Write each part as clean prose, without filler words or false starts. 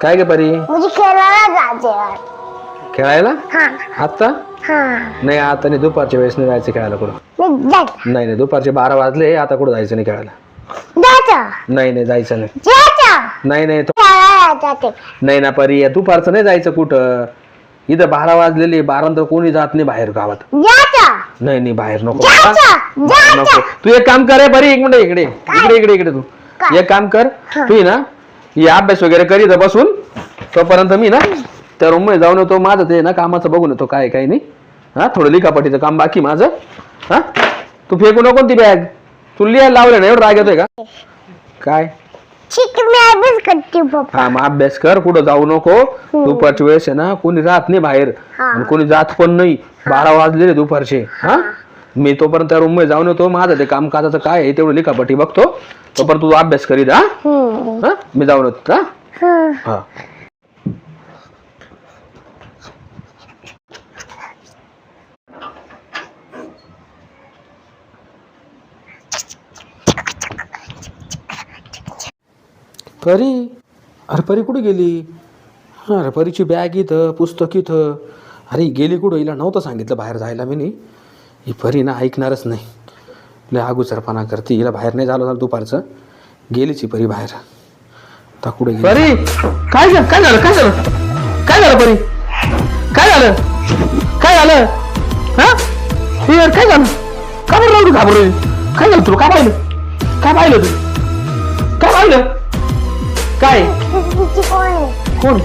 काय गे परी? मुझे खेळायला जायचंय. खेळायला? हा आता हा नाही, आता नाही, दुपारच्या वेळेस नाही जायचं खेळायला कुठं. मी जायचं. नाही नाही, दुपारचे 12 वाजले, आता कुठं जायचं नाही खेळायला. जायचं नाही नाही, जायचं नाही. जायचं नाही नाही खेळायला जाते. नाही ना परी, दुपारचं नाही जायचं कुठं. इथं 12 वाजलेले, 12 नंतर कोणी जात नाही बाहेर गावात. जायचं नाही नाही, बाहेर नको. जायचं नको. जायचं. तू एक काम कर रे परी, एक मिनिट इकडे इकडे इकडे इकडे. तू काय? एक काम कर, तू ना हे अभ्यास वगैरे करीत बसून, तोपर्यंत मी ना त्या रूम मध्ये जाऊन येतो. माझं ते ना कामाचं बघून येतो, काय काही नाही. हा, थोडं लिखापटीचं काम बाकी माझं. हा, तू फेकू नको ती बॅग. तू लिहायला लावलं ना, एवढं राग येतोय का काय? ठीक आहे, मी अभ्यास करते पप्पा. हा, मग अभ्यास कर, कुठं जाऊ नको. दुपारच्या वेळेस आहे ना कोणी राहत नाही बाहेर, आणि कोणी जात पण नाही. 12 वाजलेले दुपारचे. हा, मी तोपर्यंत त्या रूम मध्ये जाऊन येतो. माझं ते कामकाजाचं काय आहे तेवढं लिखापटी बघतो, तोपर्यंत तू अभ्यास करीत. हा, मी जाऊन येतो. हा. परी, अरे परी कुठे गेली? अरे परीची बॅग इथं, पुस्तक इथं. अरे गेली कुठं? हिला नव्हतं सांगितलं बाहेर जायला मी. नाही, ही परी ना ऐकणारच नाही. लय अगोचरपणा करते. हिला बाहेर नाही झालं दुपारचं. गेलीच ही परी बाहेर. आता कुठे गेली परी? काय झालं? काय झालं? काय झालं? काय झालं परी? काय झालं? काय झालं? हा, यार काय झालं? का बरं राहू घाबरली? काय झालं तुला? काय पाहिलं? काय पाहिलं तू? काय पाहिलं? काय कोण?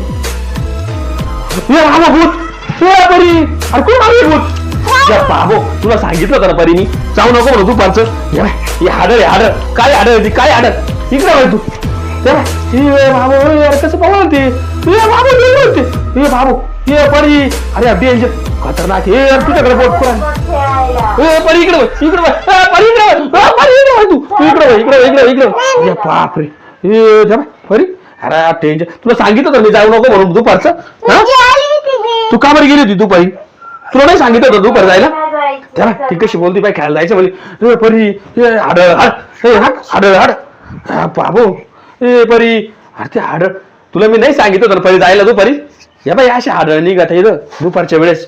बाबा भूत. परी, अरे कोण आलं भूत? बाबो, तुला सांगितलं होतं ना परी, मी जाऊ नको म्हणून दुपारचं. हे हाडळ, हाडळ. काय हाडळ ती? काय हाडळ? इकडे वळ तू. बाबू यार, कसं पाहू ते? बाबू हे बाबू, हे परी. अरे डेंजर, खतरनाक. हे यार तुझ्याकडे बोट पुरा. परी इकडे इकडे परी इकडे परी इकडे तू इकडे इकडे इकडे इकडे. बाप रे. हे परी, अरे डेंजर. तुला सांगितलं तर मी जाऊ नको म्हणून दुपारचं. तू का बरं गेली होती दुपारी? तुला नाही सांगितलं होतं दुपार जायला? त्याला ती कशी बोलती बाई, खेळायला जायचं म्हणजे. परी हाडळ हाड, हाडळ हाड. बाबू ए परी, अरे ते हाडळ तुला मी नाही सांगितलं होतं परी जायला दुपारी. या बाई अशी हाडळ निघत आहे दुपारच्या वेळेस.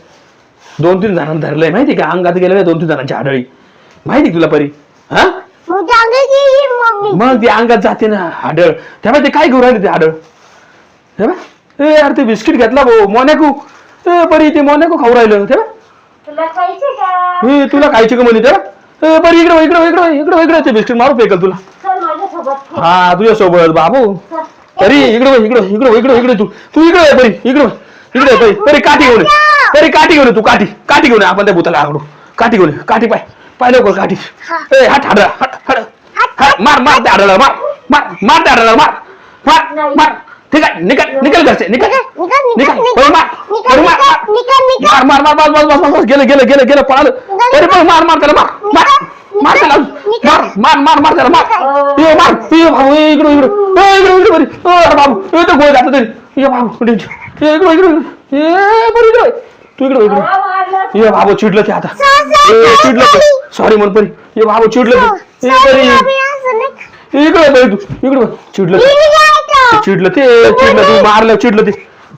2-3 जणांना धरलंय माहिती का? अंगात गेलं 2-3 जणांची हाडळी. माहिती तुला परी? हा, मग ती अंगात जाते ना हाडळ. तेव्हा ते काय घेऊन राहिले ते हाडळ? ए यार, ते बिस्किट घेतला भाऊ मोनॅको. परी ते मोनॅको खाऊ राहिलं. तेव्हा तुला खायचे का म्हणे? तेव्हा परी इकडे इकडे इकडे इकडे इकडे ते बिस्किट मारू फेकल तुला. हा, तुझ्या सोबत बाबू. परी इकडे इकडे इकडे इकडे इकडे तू इकडे परी इकडे इकडे परी. परी काठी घेऊन, परी काठी घेऊन, तू काठी काठी घेऊन आपण त्या भूताला आकडू. काठी घेऊन, काठी पाय पाय लवकर काठी. हात हाड हाड हाड, मार मार त्या हाडाला, मार मार मार त्या हाडाला, मार मार मार. ठीक आहे, निकल निकल घरचे, निकल निकल. मार मार मार मार मार बस बस बस बस. गेलं गेलं गेलं गेलं पळालं. तरी पण मार मार त्याला, मार मार मार त्याला, मार मार मार मार त्याला, मार. ये मार, ये बाबू इकडे इकडे इकडे इकडे बरी. अरे बाबू हे तर गोळ जातं तरी. ये बाबू डेंजर. ये इकडे इकडे ये बरी इकडे. तू इकडे इकडे. ये बाबू चिडलं ते आता. चिडलं ते. सॉरी म्हण परी. ये बाबू चिडलं ते. ये परी इकडे बरी, तू इकडे चिडलं ते. चिडलं ते, चिडलं ते, मारलं चिडलं ते.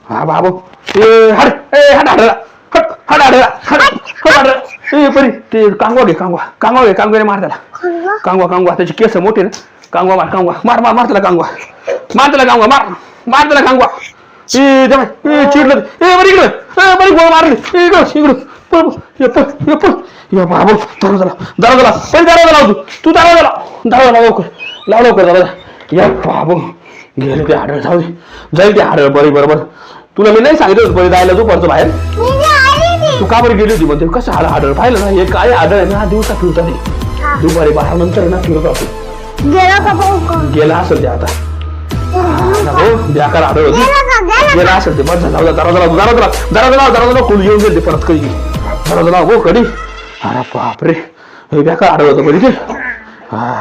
हा बाबू ए हड, ए हड हाडला, हट हड हाडला, हड हड हाडला. ए परी ते कांगवा घे, कांगवा कांगवा घे, कांगवाने मार त्याला. कांगवा कांगवा, त्याची केस मोठे ना. कांगवा मार, कांगवा मार मार मार त्याला, कांगवा मार त्याला, कांगवा मार मार त्याला, कांगवा. ए जमा ए चिडलं ते. ए बरी इकडे, ए बरी गोळ मारली. इकडे इकडे पळ ये पळ. ये बाबू दरवाजाला दरवाजाला परी, दरवाजा लाव तू दरवाजा लाव, दरवाजा लाव लवकर, लाव लवकर दरवाजा. या बाबू गेले ते हाडळ. जाऊ दे, जाईल ते हाडळ परी बरोबर. तुला मी नाही सांगितलं होतं परी जायला दुपारचं बाहेर. तू का बरं गेली होती म्हणते? कसं हाडळ पाहिलं ना? हे काय हाडळ ना, दिवसा फिरता ते दुपारी 12 नंतर ना फिरत असतो. गेला असेल ते आता. हो बेकार हाडळ होती. गेला असेल ते. बस जाऊ, दरवाजा दरवाजा खोल घेऊन गेले परत कधी. दरवाजा हो कधी. अरे बापरे, हे बेकार हाडळ होतं परी ते. हा.